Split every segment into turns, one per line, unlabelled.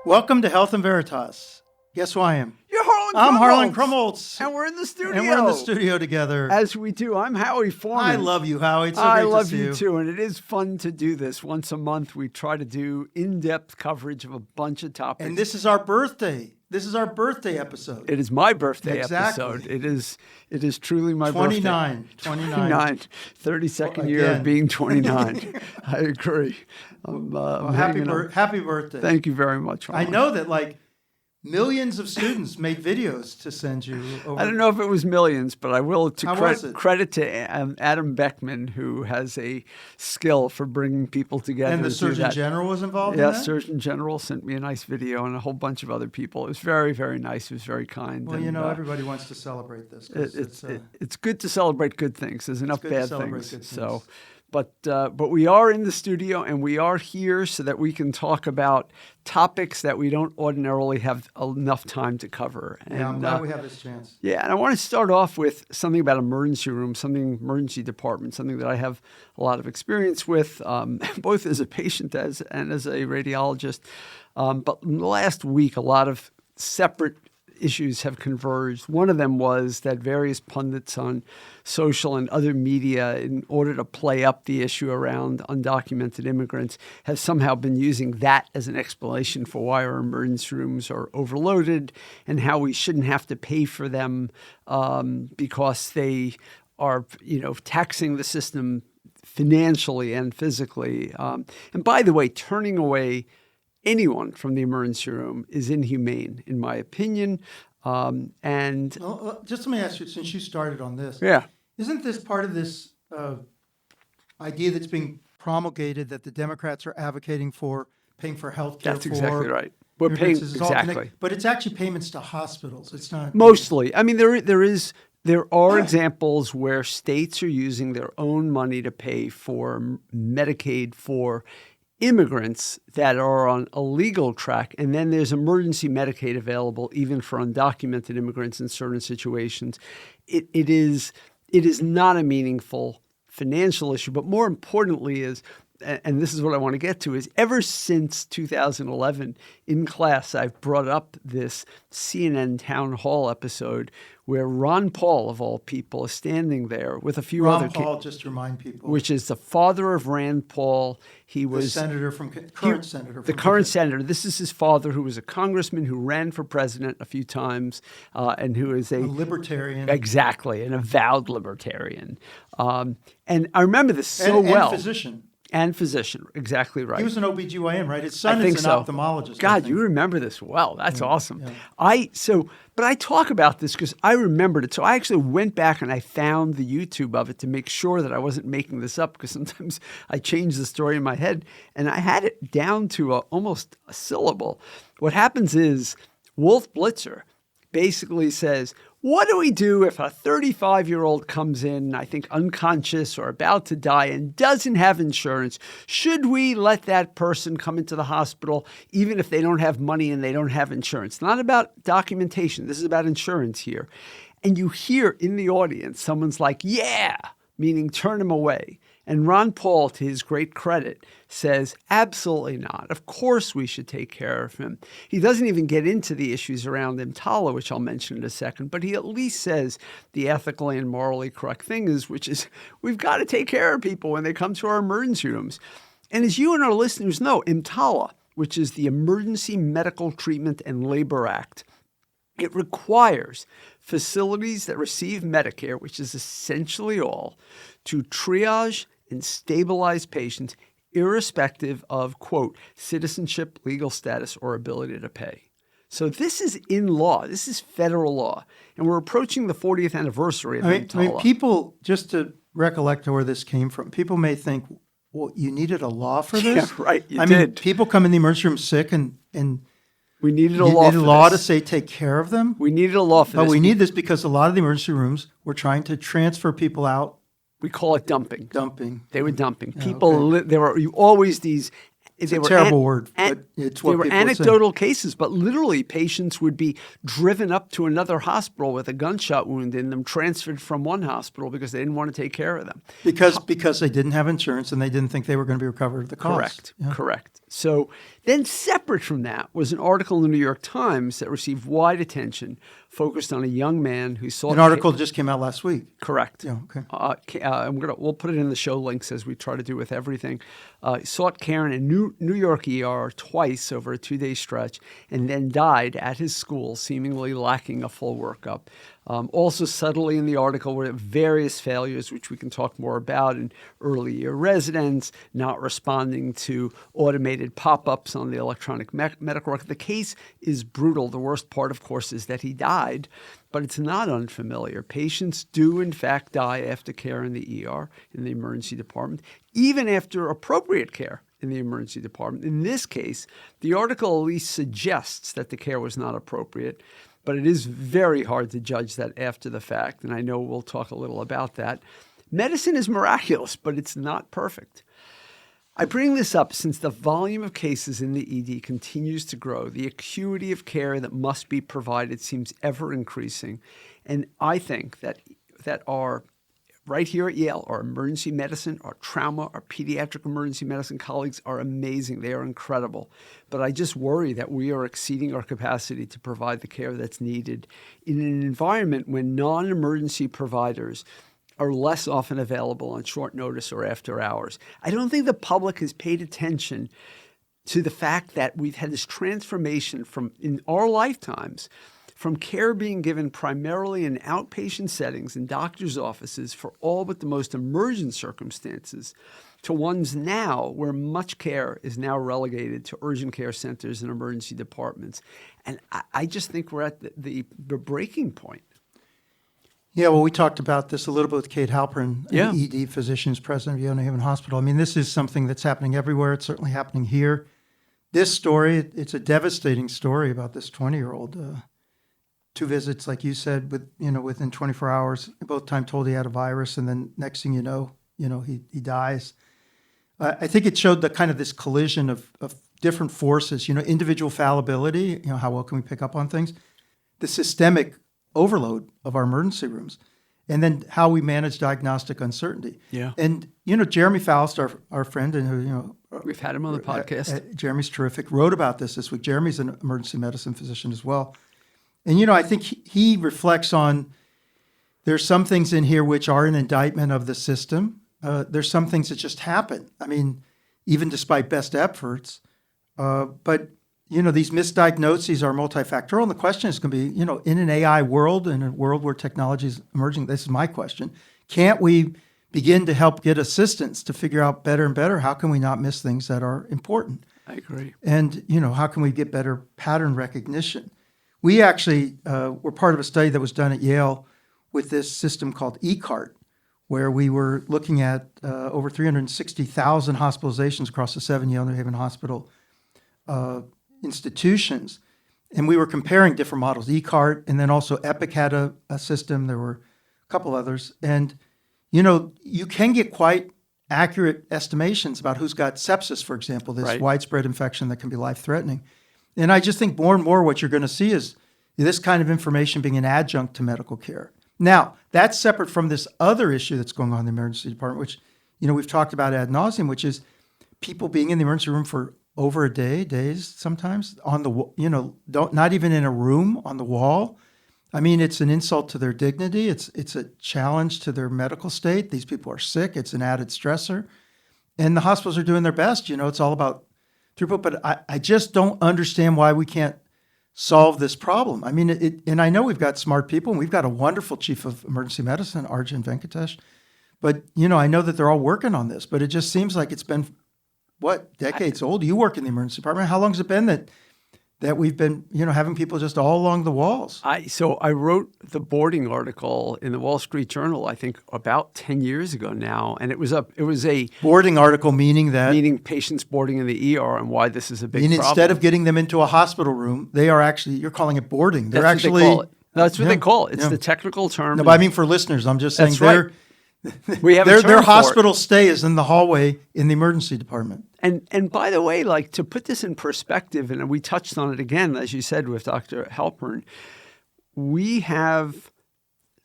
Welcome to Health and Veritas. Guess who I am?
You're Harlan
I'm Harlan
Crumholtz.
Crumholtz.
And we're in the studio.
And we're in the studio together.
As we do. I'm Howie Foreman.
I love you, Howie. It's so
I
great
love
to see
you too. And it is fun to do this. Once a month, we try to do in-depth coverage of a bunch of topics.
And this is our birthday. This is our birthday episode.
It is my birthday
Exactly.
episode. It is truly my
29.
birthday. 29. 32nd year of being 29. I agree.
Happy birthday.
Thank you very much, Harlan.
I know that millions of students made videos to send you over.
I don't know if it was millions, but I will credit to Adam Beckman, who has a skill for bringing people together.
And the Surgeon General was involved in that?
Yes, Surgeon General sent me a nice video and a whole bunch of other people. It was very, very nice. It was very kind.
Well, and, everybody wants to celebrate this.
It's good to celebrate good things. There's enough bad things.
So.
But we are in the studio and we are here so that we can talk about topics that we don't ordinarily have enough time to cover. And,
I'm glad we have this chance.
Yeah, and I want to start off with something about emergency room, emergency department, something that I have a lot of experience with, both as a patient and as a radiologist. But in the last week, a lot of separate issues have converged. One of them was that various pundits on social and other media, in order to play up the issue around undocumented immigrants, have somehow been using that as an explanation for why our emergency rooms are overloaded and how we shouldn't have to pay for them because they are, taxing the system financially and physically. And by the way, turning away anyone from the emergency room is inhumane, in my opinion. Just
let me ask you, since you started on this, isn't this part of this idea that's being promulgated that the Democrats are advocating for paying for health care?
That's exactly right. We're paying exactly,
but it's actually payments to hospitals. It's not
mostly. I mean, there are examples where states are using their own money to pay for Medicaid for immigrants that are on a legal track, and then there's emergency Medicaid available even for undocumented immigrants in certain situations. It is not a meaningful financial issue, but more importantly is, and this is what I want to get to, is ever since 2011 in class, I've brought up this CNN town hall episode where Ron Paul, of all people, is standing there with a few other
Ron Paul, just to remind people.
Which is the father of Rand Paul. He was
the current senator.
This is his father, who was a congressman who ran for president a few times and who is a
libertarian.
Exactly, an avowed libertarian. And I remember this so well. And physician, exactly right.
He was an OBGYN, right? His son is an ophthalmologist.
God, you remember this well. That's awesome. Yeah. But I talk about this because I remembered it. So I actually went back and I found the YouTube of it to make sure that I wasn't making this up, because sometimes I change the story in my head, and I had it down to almost a syllable. What happens is Wolf Blitzer basically says, what do we do if a 35-year-old comes in, I think unconscious or about to die, and doesn't have insurance? Should we let that person come into the hospital even if they don't have money and they don't have insurance? It's not about documentation. This is about insurance here. And you hear in the audience, someone's like, yeah, meaning turn him away. And Ron Paul, to his great credit, says, absolutely not. Of course we should take care of him. He doesn't even get into the issues around EMTALA, which I'll mention in a second, but he at least says the ethically and morally correct thing is, which is we've got to take care of people when they come to our emergency rooms. And as you and our listeners know, EMTALA, which is the Emergency Medical Treatment and Labor Act, it requires facilities that receive Medicare, which is essentially all, to triage and stabilize patients irrespective of, quote, citizenship, legal status, or ability to pay. So this is in law. This is federal law. And we're approaching the 40th anniversary of EMTALA.
I mean, people, just to recollect where this came from, people may think, well, you needed a law for this?
Yeah, right, you
did. I mean, people come in the emergency room sick and
we needed a law
to say take care of them?
We needed a law for this.
But we need this because a lot of the emergency rooms were trying to transfer people out.
We call it dumping.
They
were dumping. People, there were always these
It's a terrible word, but it's what
they were anecdotal cases, but literally patients would be driven up to another hospital with a gunshot wound in them, transferred from one hospital because they didn't want to take care of them. Because
they didn't have insurance and they didn't think they were going to be recovered of the cost.
Correct. So then separate from that was an article in the New York Times that received wide attention, focused on a young man who sought...
An article just came out last week.
Correct.
Yeah, okay.
We'll put it in the show links as we try to do with everything. Sought care in a New York ER twice over a 2-day stretch and then died at his school, seemingly lacking a full workup. Also subtly in the article were various failures, which we can talk more about, in early year residents, not responding to automated pop-ups on the electronic medical record. The case is brutal. The worst part, of course, is that he died, but it's not unfamiliar. Patients do, in fact, die after care in the ER, in the emergency department, even after appropriate care in the emergency department. In this case, the article at least suggests that the care was not appropriate, but it is very hard to judge that after the fact, and I know we'll talk a little about that. Medicine is miraculous, but it's not perfect. I bring this up since the volume of cases in the ED continues to grow. The acuity of care that must be provided seems ever increasing, and I think that our right here at Yale, our emergency medicine, our trauma, our pediatric emergency medicine colleagues are amazing. They are incredible. But I just worry that we are exceeding our capacity to provide the care that's needed in an environment when non-emergency providers are less often available on short notice or after hours. I don't think the public has paid attention to the fact that we've had this transformation in our lifetimes from care being given primarily in outpatient settings in doctors' offices for all but the most emergent circumstances to ones now where much care is now relegated to urgent care centers and emergency departments. And I just think we're at the breaking point.
Yeah, well, we talked about this a little bit with Kate Halpern, an ED physician who's president of Yale New Haven Hospital. I mean, this is something that's happening everywhere. It's certainly happening here. This story, it's a devastating story about this 20-year-old. 2 visits, like you said, within 24 hours. Both time told he had a virus, and then next thing you know, he dies. I think it showed the kind of this collision of different forces. Individual fallibility. How well can we pick up on things? The systemic overload of our emergency rooms, and then how we manage diagnostic uncertainty.
Yeah.
And Jeremy Faust, our friend, and who
we've had him on the podcast.
Jeremy's terrific. Wrote about this week. Jeremy's an emergency medicine physician as well. And, I think he reflects on there's some things in here which are an indictment of the system. There's some things that just happen. I mean, even despite best efforts. But, these misdiagnoses are multifactorial. And the question is going to be, in an AI world, in a world where technology is emerging, this is my question, can't we begin to help get assistance to figure out better and better? How can we not miss things that are important?
I agree.
And, how can we get better pattern recognition? We actually were part of a study that was done at Yale with this system called eCart, where we were looking at over 360,000 hospitalizations across the 7 Yale New Haven Hospital institutions. And we were comparing different models, eCart, and then also Epic had a system. There were a couple others. And, you can get quite accurate estimations about who's got sepsis, for example, this widespread infection that can be life-threatening. And I just think more and more what you're going to see is this kind of information being an adjunct to medical care. Now, that's separate from this other issue that's going on in the emergency department, which, we've talked about ad nauseum, which is people being in the emergency room for over a day, days sometimes, on the, not even in a room, on the wall. I mean, it's an insult to their dignity. It's a challenge to their medical state. These people are sick. It's an added stressor. And the hospitals are doing their best. It's all about throughput, but I just don't understand why we can't solve this problem. I mean, and I know we've got smart people, and we've got a wonderful chief of emergency medicine, Arjun Venkatesh, but, I know that they're all working on this, but it just seems like it's been, decades old? You work in the emergency department. How long has it been that we've been, having people just all along the walls?
So I wrote the boarding article in the Wall Street Journal, I think about 10 years ago now. And it was a
boarding article, meaning
patients boarding in the ER and why this is a big problem.
Instead of getting them into a hospital room, they are actually, you're calling it boarding. They're
That's
actually,
what they call it. That's what they call it. It's the technical term.
No, but I mean for listeners, I'm just saying
we have
their hospital stay is in the hallway in the emergency department.
And by the way, like to put this in perspective, and we touched on it again, as you said with Dr. Halpern, we have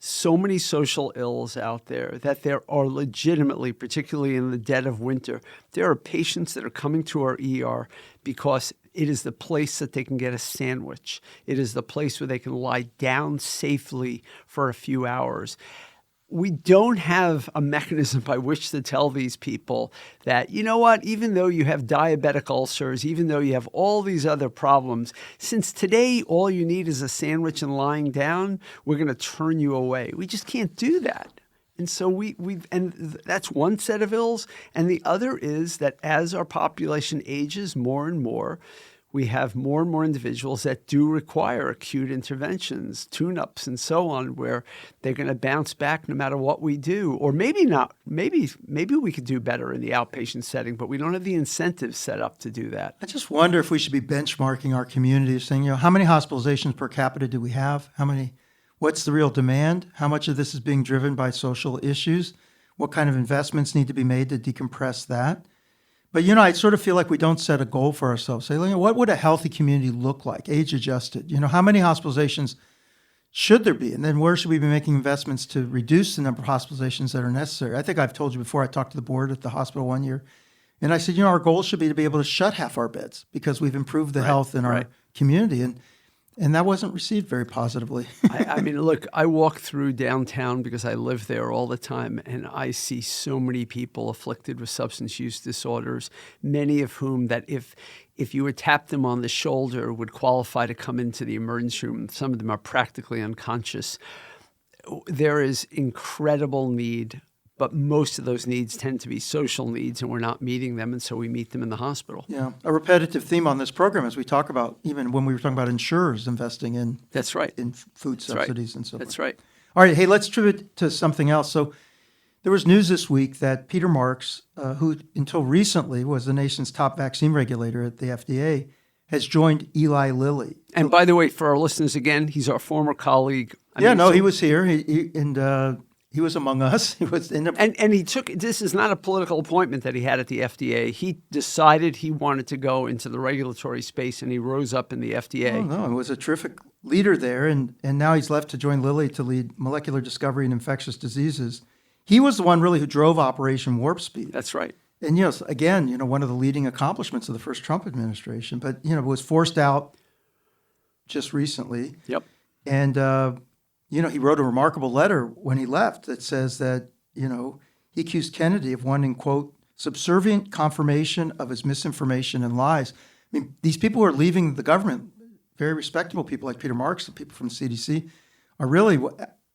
so many social ills out there that there are legitimately, particularly in the dead of winter, there are patients that are coming to our ER because it is the place that they can get a sandwich. It is the place where they can lie down safely for a few hours. We don't have a mechanism by which to tell these people that, you know what, even though you have diabetic ulcers, even though you have all these other problems, since today all you need is a sandwich and lying down, we're going to turn you away. We just can't do that. And so that's one set of ills. And the other is that as our population ages more and more, we have more and more individuals that do require acute interventions, tune-ups, and so on, where they're going to bounce back no matter what we do. Or maybe not. Maybe we could do better in the outpatient setting, but we don't have the incentives set up to do that.
I just wonder if we should be benchmarking our community, saying, how many hospitalizations per capita do we have? What's the real demand? How much of this is being driven by social issues? What kind of investments need to be made to decompress that? But, I sort of feel like we don't set a goal for ourselves. Say, what would a healthy community look like, age-adjusted? How many hospitalizations should there be? And then where should we be making investments to reduce the number of hospitalizations that are necessary? I think I've told you before, I talked to the board at the hospital one year, and I said, our goal should be to be able to shut half our beds because we've improved the health in our community. And that wasn't received very positively.
I mean, look, I walk through downtown because I live there all the time, and I see so many people afflicted with substance use disorders, many of whom that if you would tap them on the shoulder would qualify to come into the emergency room. Some of them are practically unconscious. There is incredible need, but most of those needs tend to be social needs, and we're not meeting them, and so we meet them in the hospital.
Yeah, a repetitive theme on this program as we talk about, even when we were talking about insurers investing in in food subsidies and so forth.
That's right.
All right, hey, let's pivot to something else. So there was news this week that Peter Marks, who until recently was the nation's top vaccine regulator at the FDA, has joined Eli Lilly.
And by the way, for our listeners again, he's our former colleague.
He was here, he was among us. He was
and he took, this is not a political appointment that he had at the FDA. He decided he wanted to go into the regulatory space, and he rose up in the FDA.
Oh, no, he was a terrific leader there, and now he's left to join Lilly to lead molecular discovery and infectious diseases. He was the one really who drove Operation Warp Speed.
That's right.
And again, one of the leading accomplishments of the first Trump administration, but was forced out just recently.
Yep.
And he wrote a remarkable letter when he left that says that, he accused Kennedy of wanting, quote, subservient confirmation of his misinformation and lies. I mean, these people who are leaving the government, very respectable people like Peter Marks, the people from the CDC, are really,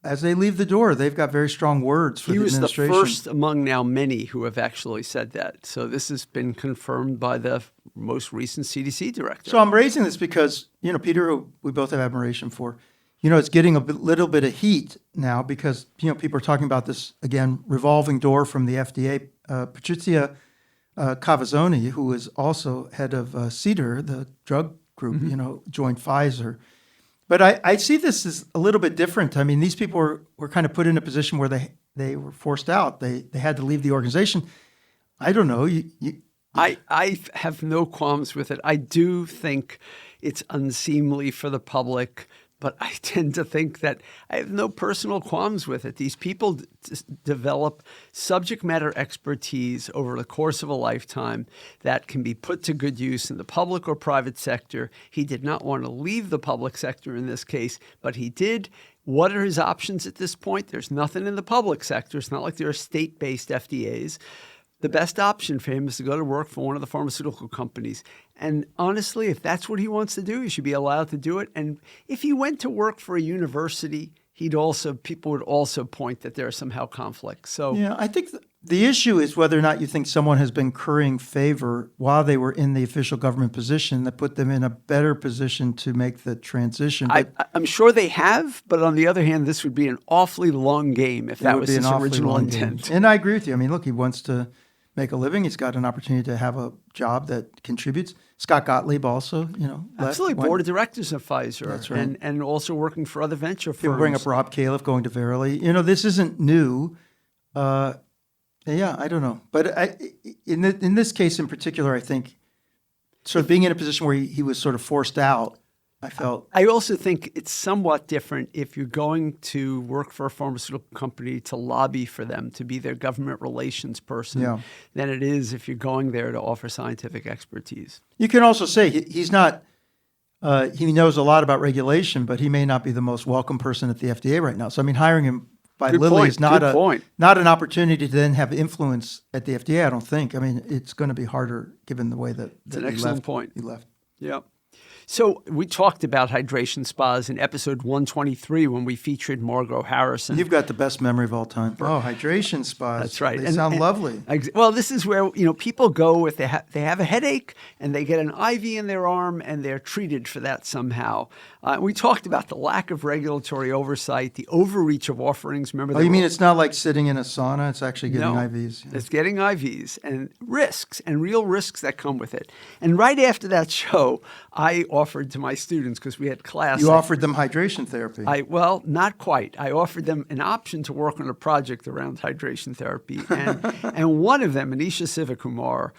as they leave the door, they've got very strong words for the administration.
He was the first among now many who have actually said that. So this has been confirmed by the most recent CDC director.
So I'm raising this because, Peter, who we both have admiration for, it's getting little bit of heat now because, people are talking about this, again, revolving door from the FDA. Patrizia Cavazzoni, who is also head of CDER, the drug group, joined Pfizer. But I see this as a little bit different. I mean, these people were kind of put in a position where they were forced out. They had to leave the organization. I don't know.
I have no qualms with it. I do think it's unseemly for the public, but I tend to think that I have no personal qualms with it. These people develop subject matter expertise over the course of a lifetime that can be put to good use in the public or private sector. He did not want to leave the public sector in this case, but he did. What are his options at this point? There's nothing in the public sector. It's not like there are state-based FDAs. The best option for him is to go to work for one of the pharmaceutical companies. And honestly, if that's what he wants to do, he should be allowed to do it. And if he went to work for a university, people would also point that there are somehow conflicts. So
yeah, I think the issue is whether or not you think someone has been currying favor while they were in the official government position that put them in a better position to make the transition.
I'm sure they have, but on the other hand, this would be an awfully long game if that was his original intent.
And I agree with you. I mean, look, he wants to make a living. He's got an opportunity to have a job that contributes. Scott Gottlieb also,
absolutely, board of directors of Pfizer.
That's right.
And also working for other venture firms.
People bring up Rob Califf going to Verily. This isn't new. Yeah, I don't know. But in this case in particular, I think sort of being in a position where he was sort of forced out I felt.
I also think it's somewhat different if you're going to work for a pharmaceutical company to lobby for them to be their government relations person than it is if you're going there to offer scientific expertise.
You can also say he's not, he knows a lot about regulation, but he may not be the most welcome person at the FDA right now. So, I mean, hiring him by Lilly is not an opportunity to then have influence at the FDA, I don't think. I mean, it's going to be harder given the way that
it's an excellent point.
He left.
Yeah. So we talked about hydration spas in episode 123 when we featured Margot Harrison.
You've got the best memory of all time. Oh, hydration spas.
That's right.
They sound lovely.
Well, this is where people go if they have a headache and they get an IV in their arm and they're treated for that somehow. We talked about the lack of regulatory oversight, the overreach of offerings. Remember?
Oh, you mean it's not like sitting in a sauna? It's actually getting IVs.
Yeah. It's getting IVs and risks and real risks that come with it. And right after that show, I offered to my students, because we had class.
You offered them hydration therapy.
Well, not quite. I offered them an option to work on a project around hydration therapy. And one of them, Anisha Sivakumar,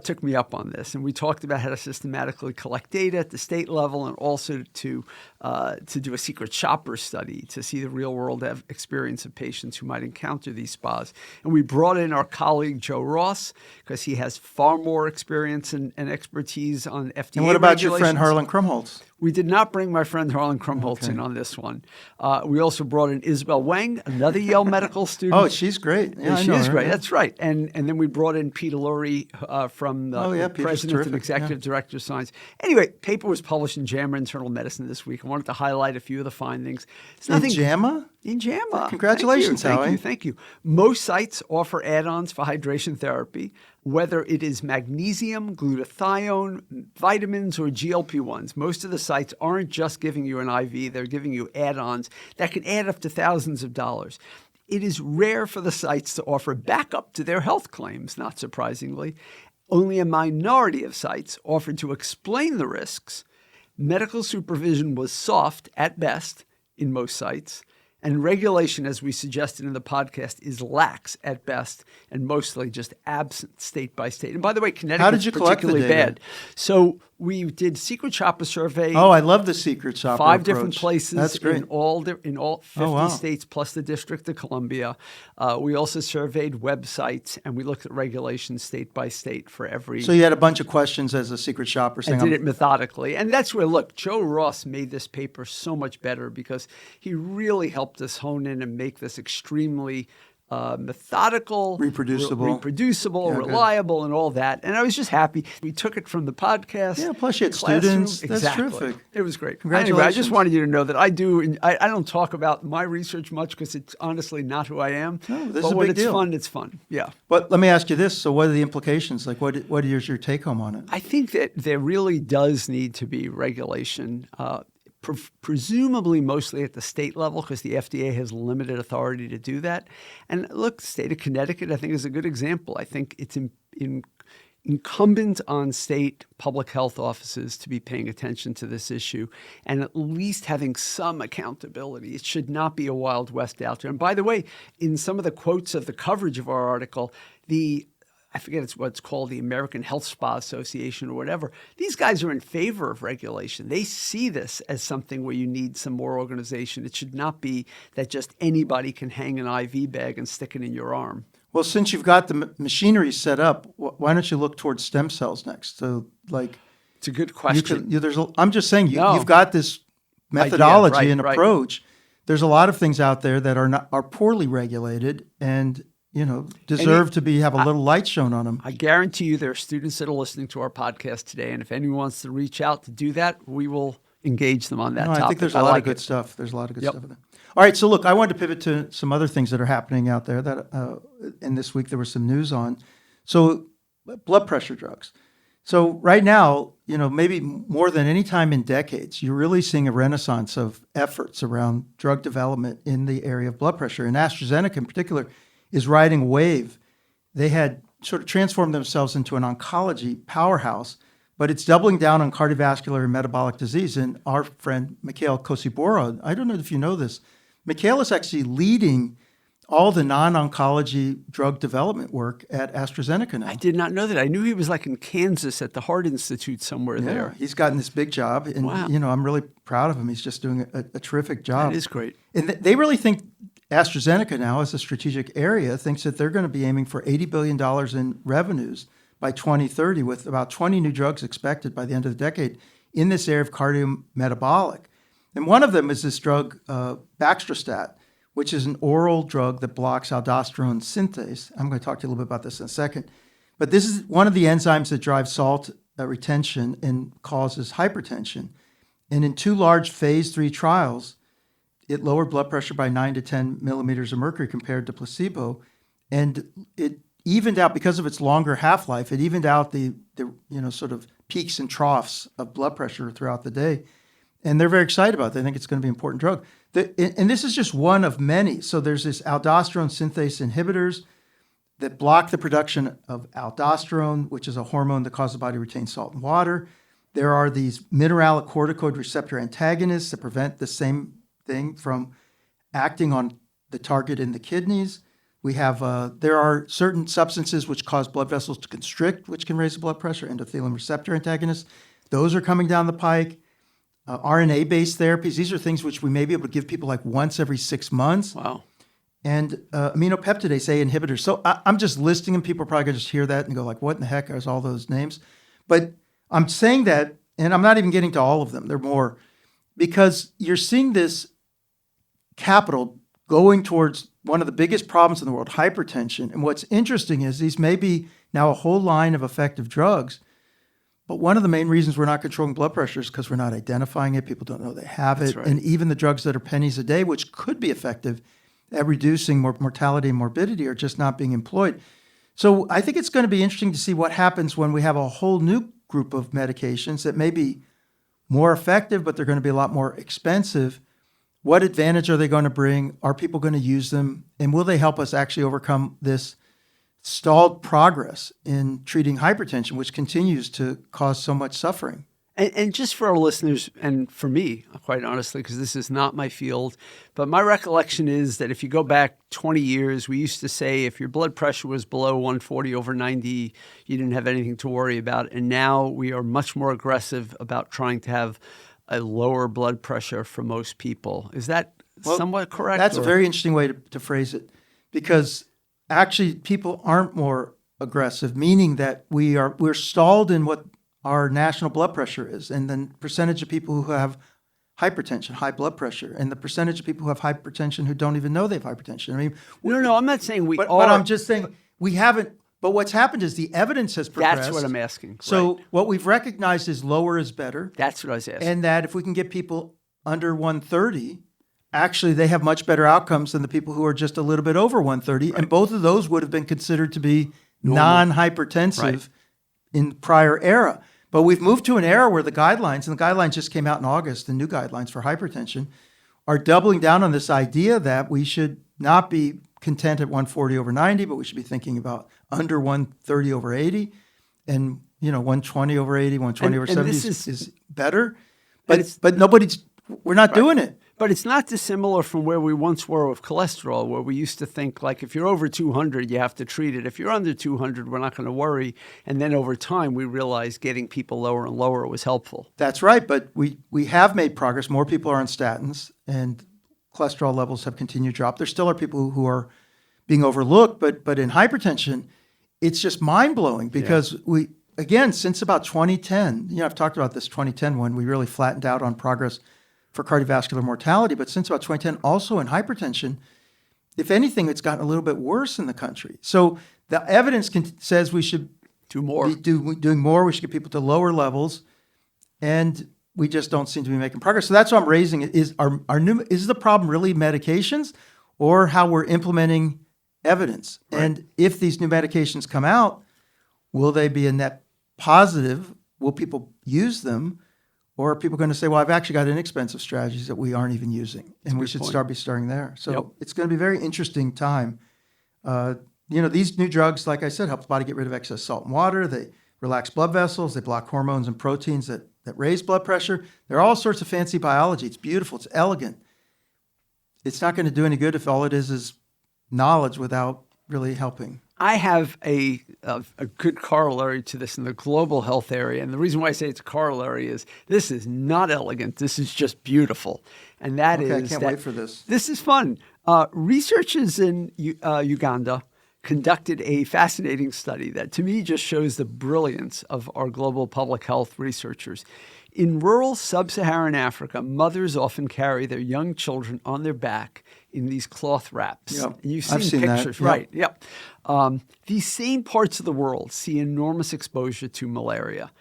took me up on this. And we talked about how to systematically collect data at the state level and also to do a secret shopper study to see the real world experience of patients who might encounter these spas. And we brought in our colleague, Joe Ross, because he has far more experience and expertise on FDA
And what about
regulations.
your friend Harlan Krumholtz?
We did not bring my friend Harlan Krumholtz in on this one. We also brought in Isabel Wang, another Yale medical student.
Oh, she's great. Yeah,
she is great. That's right. And then we brought in Peter Lurie from the president and executive director of science. Anyway, paper was published in JAMA Internal Medicine this week. I wanted to highlight a few of the findings.
In JAMA?
In JAMA.
Congratulations, Howie.
Thank you. Most sites offer add-ons for hydration therapy, whether it is magnesium, glutathione, vitamins, or GLP-1s. Most of the sites aren't just giving you an IV, they're giving you add-ons that can add up to thousands of dollars. It is rare for the sites to offer backup to their health claims, not surprisingly. Only a minority of sites offered to explain the risks. Medical supervision was soft at best in most sites. And regulation, as we suggested in the podcast, is lax at best and mostly just absent state by state. And by the way, Connecticut's particularly bad. So we did secret shopper survey.
Oh, I love the secret shopper
5
approach.
different places.
That's great.
in all 50 states plus the District of Columbia. We also surveyed websites and we looked at regulations state by state for every.
So you had a bunch of questions as a secret shopper saying,
and did it methodically. And that's where, look, Joe Ross made this paper so much better because he really helped us hone in and make this extremely methodical,
reproducible,
reliable, and all that. And I was just happy. We took it from the podcast.
Yeah, plus you had
classroom.
students. That's terrific.
It was great.
Congratulations.
Anyway, I just wanted you to know that I don't talk about my research much because it's honestly not who I am.
No, this
but
is a
when
big
it's
deal.
fun, it's fun. Yeah.
But let me ask you this. So what are the implications? Like what is your take home on it?
I think that there really does need to be regulation. Presumably mostly at the state level because the FDA has limited authority to do that. And look, the state of Connecticut, I think, is a good example. I think it's incumbent on state public health offices to be paying attention to this issue and at least having some accountability. It should not be a Wild West out there. And by the way, in some of the quotes of the coverage of our article, I forget what's called the American Health Spa Association or whatever. These guys are in favor of regulation. They see this as something where you need some more organization. It should not be that just anybody can hang an IV bag and stick it in your arm.
Well, since you've got the machinery set up, why don't you look towards stem cells next? So,
it's a good question.
I'm just saying you've got this methodology and approach. There's a lot of things out there that are poorly regulated and deserve to have a little light shown on them.
I guarantee you there are students that are listening to our podcast today, and if anyone wants to reach out to do that, we will engage them on that topic.
I think there's a lot of good stuff. There's a lot of good stuff in there. All right, so look, I wanted to pivot to some other things that are happening out there that, and this week there was some news on. So blood pressure drugs. So right now, maybe more than any time in decades, you're really seeing a renaissance of efforts around drug development in the area of blood pressure. And AstraZeneca in particular is riding a wave. They had sort of transformed themselves into an oncology powerhouse, but it's doubling down on cardiovascular and metabolic disease. And our friend, Mikhail Kosybora, I don't know if you know this, Mikhail is actually leading all the non-oncology drug development work at AstraZeneca now.
I did not know that. I knew he was like in Kansas at the Heart Institute somewhere there.
He's gotten this big job, and
Wow.
I'm really proud of him. He's just doing a terrific job.
That is great.
And they really think AstraZeneca now, as a strategic area, thinks that they're going to be aiming for $80 billion in revenues by 2030, with about 20 new drugs expected by the end of the decade in this area of cardiometabolic. And one of them is this drug, Baxdrostat, which is an oral drug that blocks aldosterone synthase. I'm going to talk to you a little bit about this in a second. But this is one of the enzymes that drives salt retention and causes hypertension. And in 2 large phase 3 trials, it lowered blood pressure by 9 to 10 millimeters of mercury compared to placebo. And it evened out, because of its longer half-life, it evened out the sort of peaks and troughs of blood pressure throughout the day. And they're very excited about it. They think it's going to be an important drug. And this is just one of many. So there's this aldosterone synthase inhibitors that block the production of aldosterone, which is a hormone that causes the body to retain salt and water. There are these mineralocorticoid receptor antagonists that prevent the same thing from acting on the target in the kidneys. We have there are certain substances which cause blood vessels to constrict, which can raise the blood pressure, endothelin receptor antagonists. Those are coming down the pike. RNA-based therapies, these are things which we may be able to give people like once every 6 months.
Wow.
And aminopeptidase A inhibitors. So I'm just listing them. People are probably going to just hear that and go like, what in the heck are all those names? But I'm saying that, and I'm not even getting to all of them. There are more, because you're seeing this capital going towards one of the biggest problems in the world, hypertension. And what's interesting is these may be now a whole line of effective drugs. But one of the main reasons we're not controlling blood pressure is because we're not identifying it. People don't know they have it.
Right.
And even the drugs that are pennies a day, which could be effective at reducing mortality and morbidity, are just not being employed. So I think it's going to be interesting to see what happens when we have a whole new group of medications that may be more effective, but they're going to be a lot more expensive. What advantage are they going to bring? Are people going to use them? And will they help us actually overcome this stalled progress in treating hypertension, which continues to cause so much suffering?
And just for our listeners, and for me, quite honestly, because this is not my field, but my recollection is that if you go back 20 years, we used to say if your blood pressure was below 140/90, you didn't have anything to worry about. And now we are much more aggressive about trying to have a lower blood pressure for most people. Is that somewhat correct?
That's a very interesting way to phrase it, because actually people aren't more aggressive, meaning that we're stalled in what our national blood pressure is, and the percentage of people who have hypertension, high blood pressure, and the percentage of people who have hypertension who don't even know they have hypertension. I mean,
no, I'm not saying we are.
But I'm just saying we haven't. But what's happened is the evidence has progressed.
That's what I'm asking.
So
right.
What we've recognized is lower is better.
That's what I was asking.
And that if we can get people under 130, actually they have much better outcomes than the people who are just a little bit over 130. Right. And both of those would have been considered to be non-hypertensive in the prior era. But we've moved to an era where the guidelines, and the guidelines just came out in August, the new guidelines for hypertension, are doubling down on this idea that we should not be content at 140/90, but we should be thinking about under 130/80, and 120/80, 120/70 is better. But we're not doing it.
But it's not dissimilar from where we once were with cholesterol, where we used to think, like, if you're over 200, you have to treat it. If you're under 200, we're not going to worry. And then over time, we realized getting people lower and lower was helpful.
That's right. But we have made progress. More people are on statins, and cholesterol levels have continued to drop. There still are people who are being overlooked, but in hypertension, it's just mind-blowing because since about 2010, I've talked about this 2010 when we really flattened out on progress for cardiovascular mortality, but since about 2010, also in hypertension, if anything, it's gotten a little bit worse in the country. So the evidence says we should
do more.
Be doing more. We should get people to lower levels, and we just don't seem to be making progress. So that's why I'm raising it. Is the problem really medications, or how we're implementing evidence? Right. And if these new medications come out, will they be a net positive? Will people use them? Or are people going to say, well, I've actually got inexpensive strategies that we aren't even using, and we should be starting there. So It's going to be a very interesting time. These new drugs, like I said, help the body get rid of excess salt and water. They relax blood vessels. They block hormones and proteins that raise blood pressure. There are all sorts of fancy biology. It's beautiful. It's elegant. It's not going to do any good if all it is knowledge without really helping.
I have a good corollary to this in the global health area. And the reason why I say it's a corollary is this is not elegant. This is just beautiful. And that is
I can't wait for this.
This is fun. Researchers in Uganda conducted a fascinating study that to me just shows the brilliance of our global public health researchers. In rural sub-Saharan Africa, mothers often carry their young children on their back in these cloth wraps.
Yep.
And you've
I've
seen
seen
pictures,
that. Yep.
right? Yep. These same parts of the world see enormous exposure to malaria.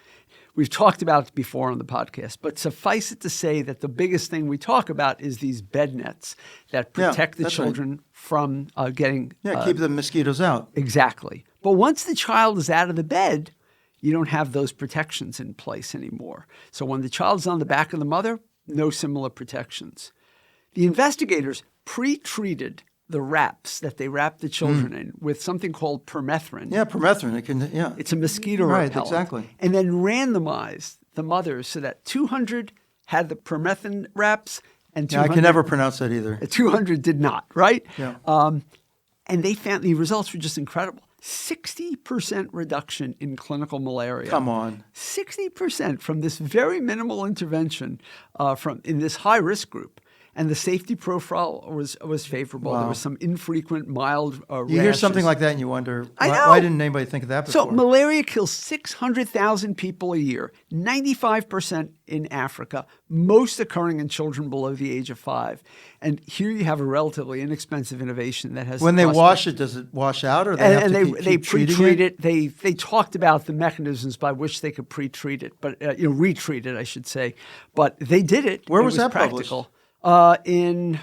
We've talked about it before on the podcast, but suffice it to say that the biggest thing we talk about is these bed nets that protect the children from getting...
keep the mosquitoes out.
Exactly. But once the child is out of the bed, you don't have those protections in place anymore. So when the child's on the back of the mother, no similar protections. The investigators pre-treated the wraps that they wrap the children in with something called permethrin.
Yeah, permethrin.
It's a mosquito
right,
repellent.
Exactly.
And then randomized the mothers so that 200 had the permethrin wraps and 200...
I can never pronounce that either.
200 did not, right?
Yeah.
And they found the results were just incredible. 60% reduction in clinical malaria.
Come on.
60% from this very minimal intervention in this high-risk group. And the safety profile was favorable.
Wow.
There was some infrequent, mild rashes.
You hear something like that and you wonder,
I know.
why didn't anybody think of that before?
So malaria kills 600,000 people a year, 95% in Africa, most occurring in children below the age of 5. And here you have a relatively inexpensive innovation that has...
When they wash it, does it wash out or they have to keep
pre-treat
it?
They talked about the mechanisms by which they could pre-treat it, but retreat it, I should say. But they did it.
Where was
it
that
practical.
published?
In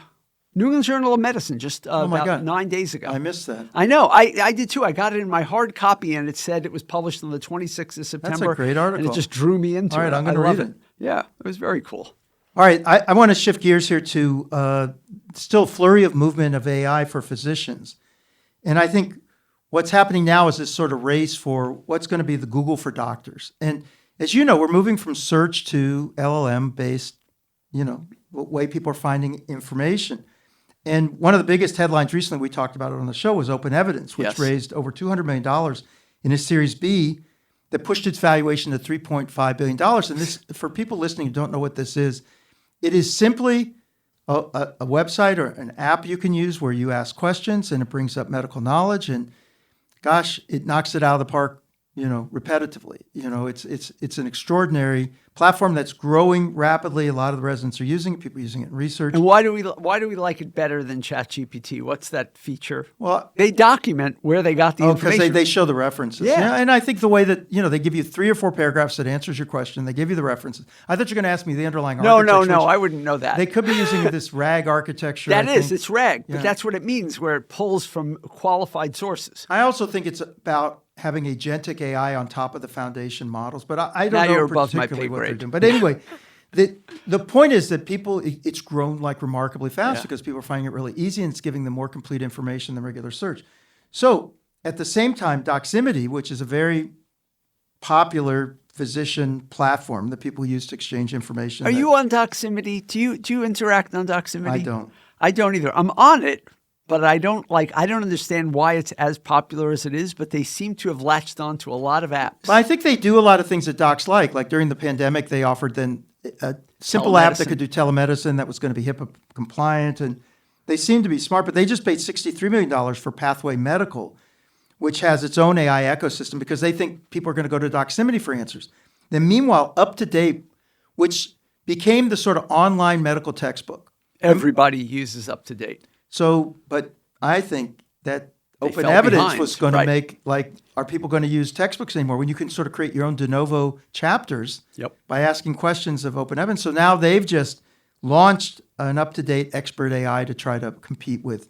New England Journal of Medicine just about 9 days ago.
I missed that.
I know. I did too. I got it in my hard copy and it said it was published on the 26th of September.
That's a great article.
And it just drew me into it.
All right, I'm going to read it.
Yeah, it was very cool.
All right, I want to shift gears here to still flurry of movement of AI for physicians. And I think what's happening now is this sort of race for what's going to be the Google for doctors. And as you know, we're moving from search to LLM-based, way people are finding information. And one of the biggest headlines recently, we talked about it on the show, was Open Evidence, which raised over $200 million in a Series B that pushed its valuation to $3.5 billion. And this, for people listening who don't know what this is, it is simply a website or an app you can use where you ask questions and it brings up medical knowledge. And gosh, it knocks it out of the park, repetitively. It's an extraordinary platform that's growing rapidly. A lot of the residents are using it. People are using it in research.
And why do we like it better than ChatGPT? What's that feature?
Well,
they document where they got the information.
Because they show the references.
Yeah.
And I think the way that, they give you 3 or 4 paragraphs that answers your question. They give you the references. I thought you were going to ask me the underlying architecture.
No, I wouldn't know that.
They could be using this RAG architecture.
It's RAG, but that's what it means, where it pulls from qualified sources.
I also think it's about having agentic AI on top of the foundation models, but I don't
now
know
you're above my
particularly
pay
what they're
grade.
doing. But anyway, the point is that it's grown like remarkably fast because people are finding it really easy and it's giving them more complete information than regular search. So at the same time, Doximity, which is a very popular physician platform that people use to exchange information.
Are you on Doximity? Do you interact on Doximity?
I don't.
I don't either. I'm on it. But I don't understand why it's as popular as it is, but they seem to have latched on to a lot of apps.
But I think they do a lot of things that docs like. Like during the pandemic, they offered then a simple app that could do telemedicine that was going to be HIPAA compliant. And they seem to be smart, but they just paid $63 million for Pathway Medical, which has its own AI ecosystem because they think people are going to go to Doximity for answers. Then meanwhile, UpToDate, which became the sort of online medical textbook.
Everybody uses UpToDate.
So, but I think that Open Evidence was going to make, are people going to use textbooks anymore when you can sort of create your own de novo chapters by asking questions of Open Evidence? So now they've just launched an UpToDate expert AI to try to compete with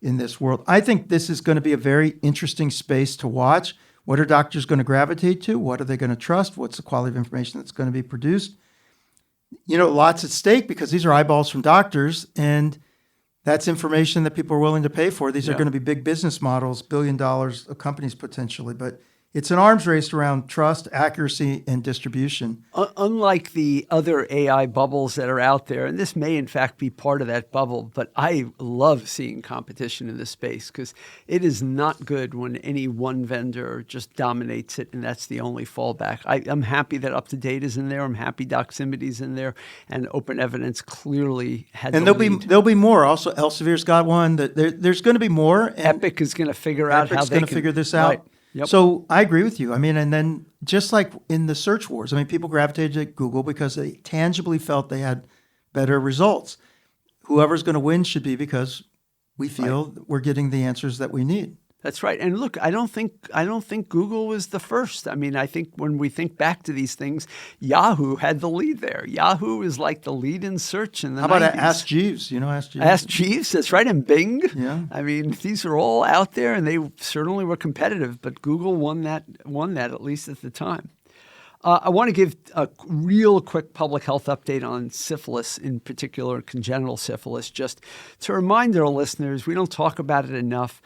in this world. I think this is going to be a very interesting space to watch. What are doctors going to gravitate to? What are they going to trust? What's the quality of information that's going to be produced? Lots at stake because these are eyeballs from doctors and that's information that people are willing to pay for. These are going to be big business models, $1 billion of companies potentially. But it's an arms race around trust, accuracy, and distribution.
Unlike the other AI bubbles that are out there, and this may in fact be part of that bubble, but I love seeing competition in this space because it is not good when any one vendor just dominates it and that's the only fallback. I'm happy that UpToDate is in there. I'm happy Doximity's in there, and Open Evidence clearly had
And
the
there'll
lead.
be more. Also, Elsevier's got one. There's going to be more. And
Epic is going to figure out how
Epic's
they
going to
can
figure this out.
Right. Yep.
So I agree with you. I mean, and then just like in the search wars, I mean, people gravitated to Google because they tangibly felt they had better results. Whoever's going to win should be because we feel we're getting the answers that we need.
That's right. And look, I don't think Google was the first. I mean, I think when we think back to these things, Yahoo had the lead there. Yahoo is like the lead in search in the 90s.
How about Ask Jeeves? You know Ask Jeeves?
Ask Jeeves, that's right, and Bing.
Yeah.
I mean, these are all out there, and they certainly were competitive, but Google won that at least at the time. I want to give a real quick public health update on syphilis, in particular congenital syphilis, just to remind our listeners, we don't talk about it enough.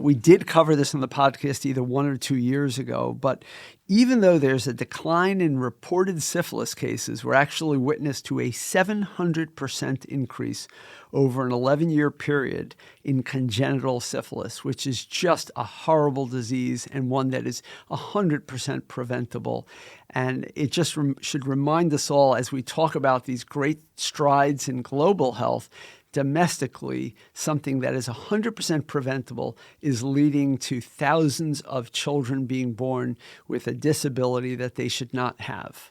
We did cover this on the podcast either 1 or 2 years ago, but even though there's a decline in reported syphilis cases, we're actually witness to a 700% increase over an 11-year period in congenital syphilis, which is just a horrible disease and one that is 100% preventable. And it just should remind us all, as we talk about these great strides in global health, domestically, something that is 100% preventable is leading to thousands of children being born with a disability that they should not have.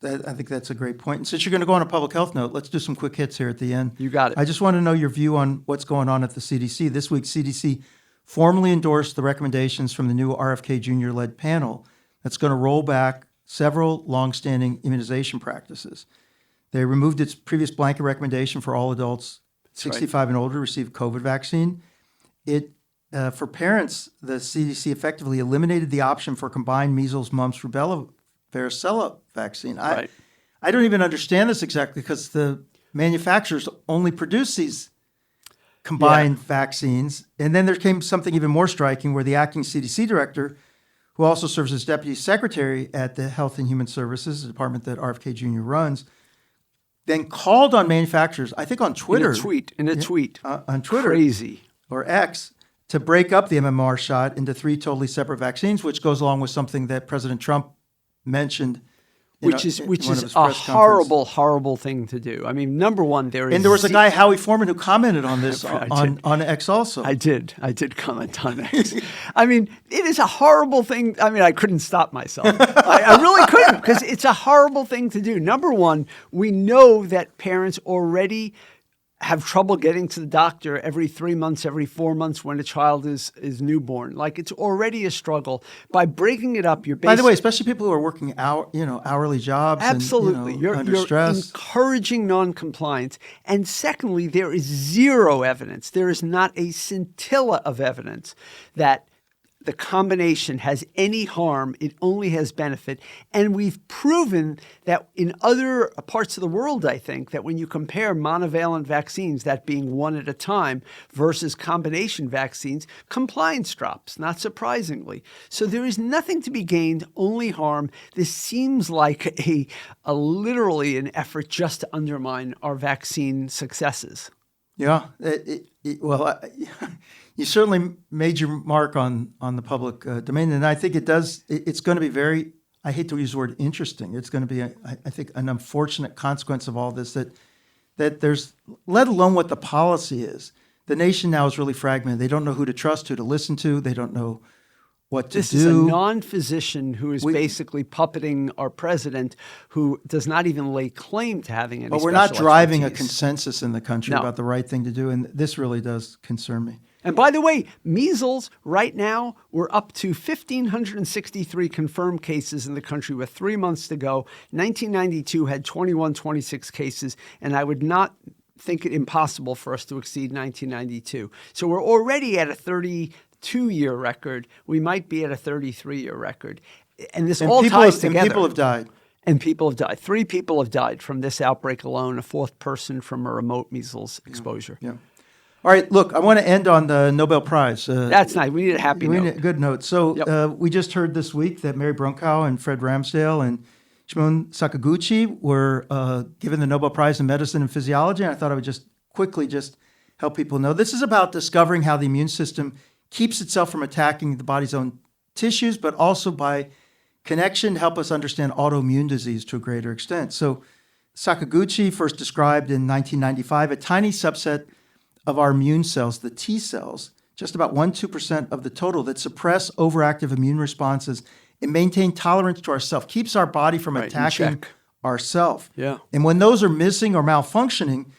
I think that's a great point. And since you're going to go on a public health note, let's do some quick hits here at the end.
You got it.
I just want to know your view on what's going on at the CDC. This week, CDC formally endorsed the recommendations from the new RFK Jr.-led panel that's going to roll back several longstanding immunization practices. They removed its previous blanket recommendation for all adults 65 and older to receive COVID vaccine. For parents, the CDC effectively eliminated the option for combined measles, mumps, rubella, varicella vaccine. I don't even understand this exactly because the manufacturers only produce these combined vaccines. And then there came something even more striking where the acting CDC director, who also serves as deputy secretary at the Health and Human Services, the department that RFK Jr. runs, then called on manufacturers, I think on Twitter.
In a tweet.
On Twitter.
Crazy.
Or X, to break up the MMR shot into 3 totally separate vaccines, which goes along with something that President Trump mentioned.
Which is a horrible thing to do. I mean, number one, there is...
And there was a guy, Howie Foreman, who commented on this on X also.
I did comment on X. I mean, it is a horrible thing. I mean, I couldn't stop myself. I really couldn't, because it's a horrible thing to do. Number one, we know that parents already have trouble getting to the doctor every 3 months, every 4 months when a child is newborn. Like, it's already a struggle. By breaking it up, you're basically...
By the way, especially people who are working hourly jobs.
Absolutely.
And,
you're
under stress.
Encouraging noncompliance. And secondly, there is zero evidence. There is not a scintilla of evidence that the combination has any harm. It only has benefit. And we've proven that in other parts of the world, I think, that when you compare monovalent vaccines, that being one at a time, versus combination vaccines, compliance drops, not surprisingly. So there is nothing to be gained, only harm. This seems like a literally an effort just to undermine our vaccine successes.
Yeah. You certainly made your mark on the public domain, and I think it's going to be very, I hate to use the word interesting, it's going to be, I think, an unfortunate consequence of all this that there's, let alone what the policy is. The nation now is really fragmented. They don't know who to trust, who to listen to. They don't know what to do.
This is a non-physician who is basically puppeting our president, who does not even lay claim to having any.
But we're not driving
expertise.
A consensus in the country about the right thing to do, and this really does concern me.
And by the way, measles, right now, we're up to 1,563 confirmed cases in the country with 3 months to go. 1992 had 2126 cases, and I would not think it impossible for us to exceed 1992. So we're already at a 32-year record. We might be at a 33-year record. And this all ties together.
And people have died.
And people have died. 3 people have died from this outbreak alone, a 4th person from a remote measles exposure.
Yeah. All right, look, I want to end on the Nobel Prize.
That's nice. We need a happy
we
note.
need a good note. So
Yep.
we just heard this week that Mary Brunkow and Fred Ramsdale and Shimon Sakaguchi were given the Nobel Prize in Medicine and Physiology. And I thought I would just quickly help people know. This is about discovering how the immune system keeps itself from attacking the body's own tissues, but also by connection help us understand autoimmune disease to a greater extent. So Sakaguchi first described in 1995 a tiny subset of our immune cells, the T cells, just about 1-2% of the total, that suppress overactive immune responses and maintain tolerance to ourself, keeps our body from attacking ourself.
Yeah.
And when those are missing or malfunctioning,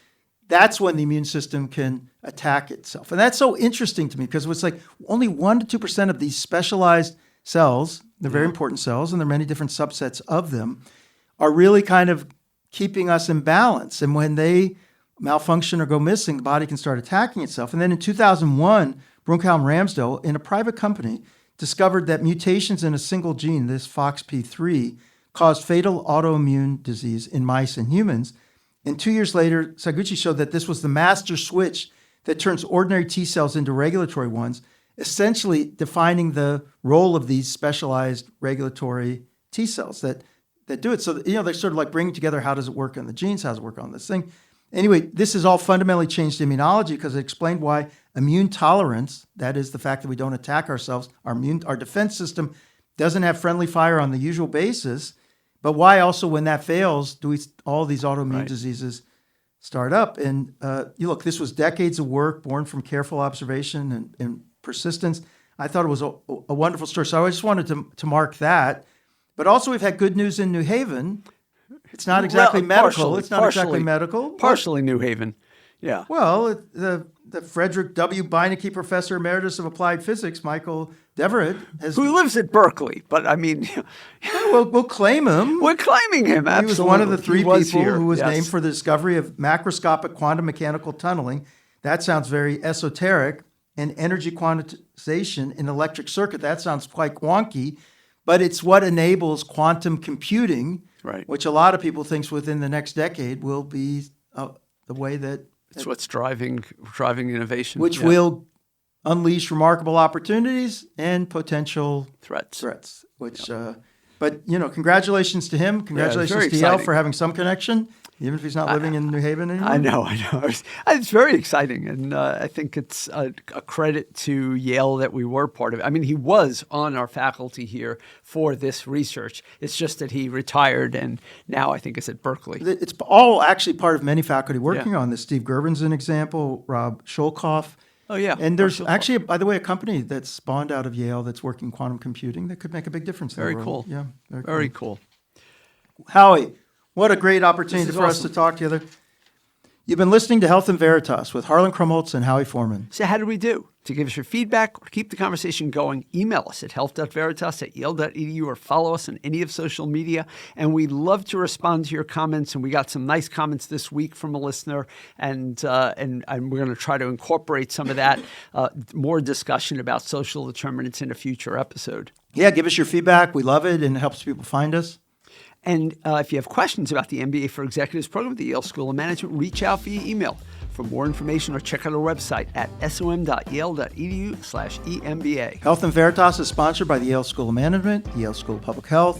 that's when the immune system can attack itself. And that's so interesting to me because it's like only 1-2% of these specialized cells, they're very important cells, and there are many different subsets of them, are really kind of keeping us in balance. And when they malfunction or go missing, the body can start attacking itself. And then in 2001, Brunkow and Ramsdale, in a private company, discovered that mutations in a single gene, this FOXP3, caused fatal autoimmune disease in mice and humans. And 2 years later, Sakaguchi showed that this was the master switch that turns ordinary T cells into regulatory ones, essentially defining the role of these specialized regulatory T cells that do it. So, they're sort of like bringing together how does it work on the genes, how does it work on this thing. Anyway, this has all fundamentally changed immunology because it explained why immune tolerance, that is the fact that we don't attack ourselves, our defense system doesn't have friendly fire on the usual basis, but why also when that fails, do all these autoimmune diseases start up? And look, this was decades of work born from careful observation and persistence. I thought it was a wonderful story. So I just wanted to mark that. But also we've had good news in New Haven. It's not exactly medical. It's not exactly medical.
Partially New Haven. Yeah.
Well, the Frederick W. Beinecke Professor Emeritus of Applied Physics, Michael Deverett,
who lives at Berkeley, but I mean,
we'll claim him.
We're claiming him. Absolutely.
He was one of the three people who was
yes.
named for the discovery of macroscopic quantum mechanical tunneling. That sounds very esoteric. And energy quantization in electric circuit. That sounds quite wonky, but it's what enables quantum computing, which a lot of people think within the next decade will be the way that
it's what's driving innovation,
which will unleash remarkable opportunities and potential threats. Which, but congratulations to him. Congratulations to Yale for having some connection, even if he's not living in New Haven anymore.
I know. It's very exciting, and I think it's a credit to Yale that we were part of it. I mean, he was on our faculty here for this research. It's just that he retired, and now I think it's at Berkeley.
It's all actually part of many faculty working on this. Steve Gerben's an example, Rob Sholkoff.
Oh, yeah.
And there's actually, by the way, a company that's spawned out of Yale that's working quantum computing that could make a big difference in the world.
Cool.
Yeah,
very cool.
Howie, what a great opportunity for us to talk together. You've been listening to Health in Veritas with Harlan Krumholtz and Howie Foreman.
So how do we do? To give us your feedback or keep the conversation going, email us at health.veritas@yale.edu or follow us on any of social media. And we love to respond to your comments. And we got some nice comments this week from a listener. And we're going to try to incorporate some of that, more discussion about social determinants in a future episode.
Yeah, give us your feedback. We love it and it helps people find us.
And if you have questions about the MBA for Executives program at the Yale School of Management, reach out via email. For more information or check out our website at som.yale.edu/EMBA.
Health in Veritas is sponsored by the Yale School of Management, the Yale School of Public Health.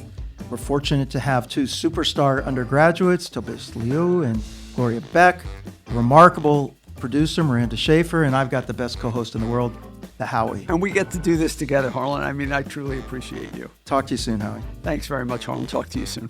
We're fortunate to have two superstar undergraduates, Tobias Liu and Gloria Beck, a remarkable producer, Miranda Schaefer, and I've got the best co-host in the world, the Howie.
And we get to do this together, Harlan. I mean, I truly appreciate you.
Talk to you soon, Howie.
Thanks very much, Harlan. Talk to you soon.